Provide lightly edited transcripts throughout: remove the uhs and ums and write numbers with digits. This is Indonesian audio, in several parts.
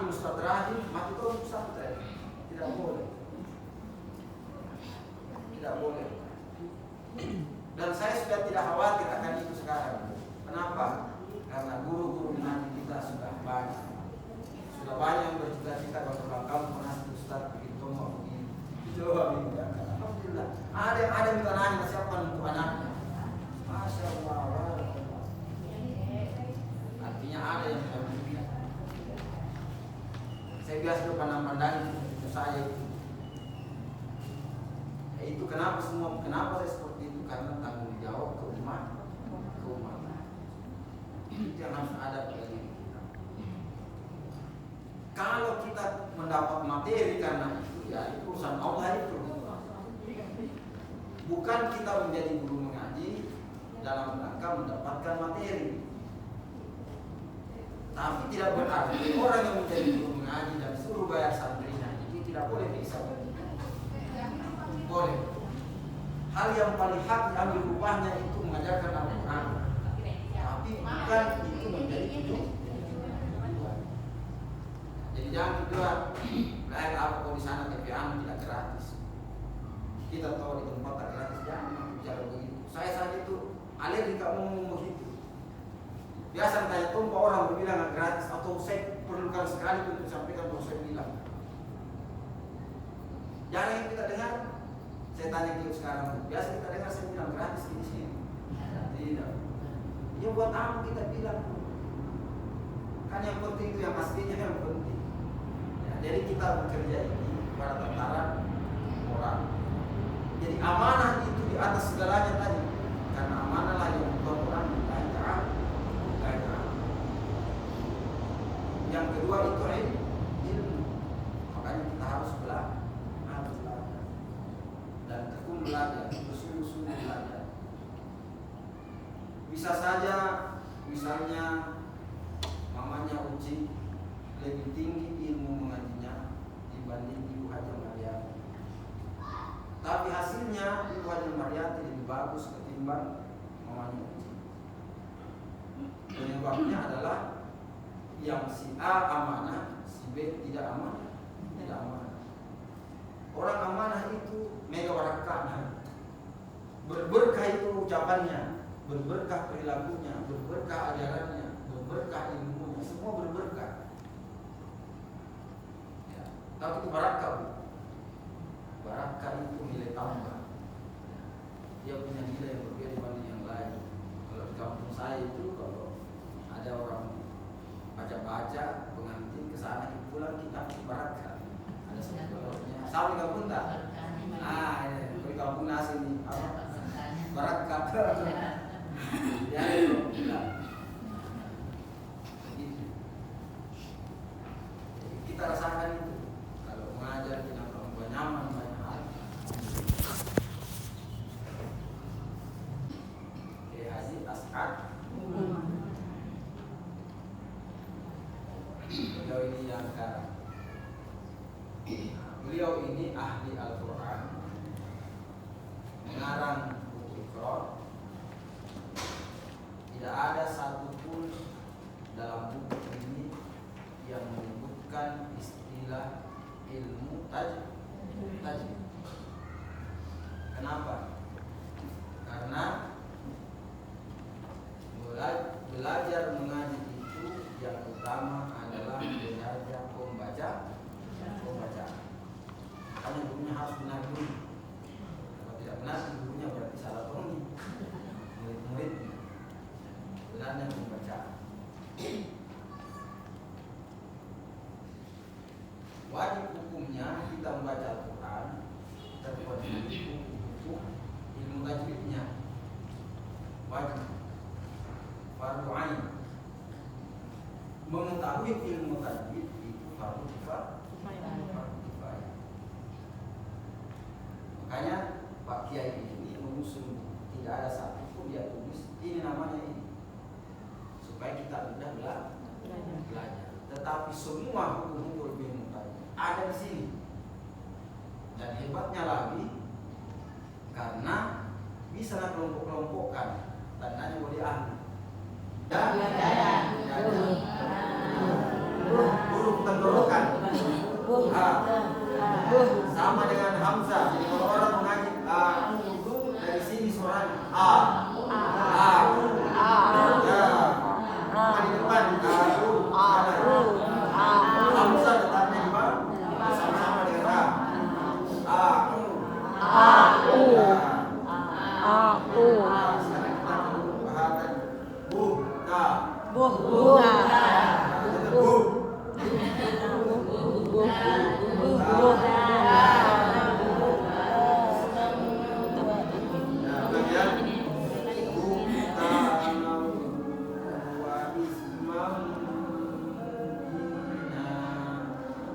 mati Ustaz Rahim, mati kau pesantren. Tidak boleh. Tidak boleh. Dan saya sudah tidak khawatir akan itu sekarang. Kenapa? Karena guru-guru nanti kita sudah banyak. Sudah banyak yang bercita-cita kalau kamu pernah Ustaz begitu mau begini. Coba ini. Alhamdulillah. Ada yang minta nanya siapa untuk anaknya. Masya Allah. Artinya ada yang sudah begini. Saya biasa pandang-pandang itu saya itu. Itu kenapa saya seperti itu, karena tanggung jawab ke umat. Itu yang harus ada pada diri kita. Kalau kita mendapat materi karena itu, ya itu urusan Allah itu. Bukan kita menjadi guru mengaji dalam rangka mendapatkan materi. Tapi tidak berarti orang yang menjadi guru mengaji dan suruh bayar santrinya itu tidak boleh bisa. Boleh. Hal yang paling hak diambil upahnya itu mengajarkan Al-Quran. Tapi bukan itu menjadi tujuan. Jadi jangan tujuan. Lain apa kalau di sana TPA tidak gratis. Kita tahu di tempat tak gratis, jangan bicara begitu. Saya saja itu alergi kalau ngomong begitu. Biasa tanya tumpah orang berbilang gratis atau saya perlukan sekali untuk sampaikan bahwa saya bilang. Jangan yang kita dengar. Saya tanya dia sekarang, biasa kita dengar saya bilang gratis di sini. Tidak. Ya buat apa kita bilang? Kan yang penting itu yang pastinya yang penting. Ya, jadi kita bekerja ini pada tataran moral. Jadi amanah itu di atas segalanya tadi. Karena amanah lah yang membuat orang bertanya. Yang kedua itu ilmu. Makanya kita harus belajar. Dan tekun belajar, bersungguh-sungguh belajar. Bisa saja, misalnya mamanya Uci lebih tinggi ilmu mengajinya dibanding Ibu Haja Mariati. Tapi hasilnya Ibu Haja Mariati lebih bagus ketimbang mamanya Uci. Penyebabnya adalah yang si A amanah, si B tidak amanah. Tidak amanah. Orang amanah itu mega warakah, berberkah itu ucapannya, berberkah perilakunya, berberkah ajarannya, berberkah ilmunya, semua berberkah. Ya, tapi itu barakah, barakah itu nilai tambah. Dia punya nilai yang berbeda dibanding yang lain. Kalau di kampung saya itu kalau ada orang baca-baca pengantin kesana pulang kita barakah. Ada sebetulnya. Sama di kampung tak? Di kampung nasi ini apa? Barakah. Ya itu. Kita rasakan itu. Kalau mengajar kita orang nyaman banyak hal. Haji As'ad. Beliau ini yang sekarang. Beliau ini ahli Al-Quran, mengarang buku Iqra. Tidak ada satupun dalam buku ini yang menyebutkan istilah ilmu tajwid. Kenapa? Karena belajar mengaji itu yang utama adalah belajar pembacaan. Karena gurunya harus benar dulu. Kalau tidak benar, gurunya berarti salah paham. Murid-muridnya benarnya membaca. Wajib hukumnya kita membaca Al-Quran, tapi wajib hukum ilmu tajwidnya wajib. Fardu ain. Mengetahui ilmu tajwid itu fardu kifayah. Makanya Pak Kiai ini mengusung tidak ada satu pun dia tulis ini namanya ini supaya kita mudah belajar. Tetapi semua hukum-hukum ilmu tajwid ada di sini. Dan hebatnya lagi karena bisa kelompok-kelompokkan tandanya boleh ahli. Dan huruf tenggorok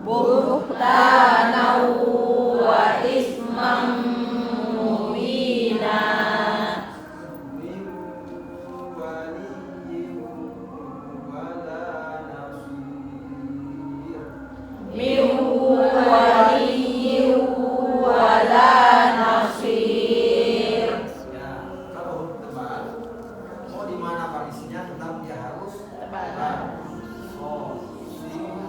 buhtanan wa isman mubina min waliyyin wala nasir. min waliyyin wala nasir. Ya, kalau huruf tebal, mau di mana barisnya tetap dia harus tebal. So, sin,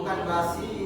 bukan basi.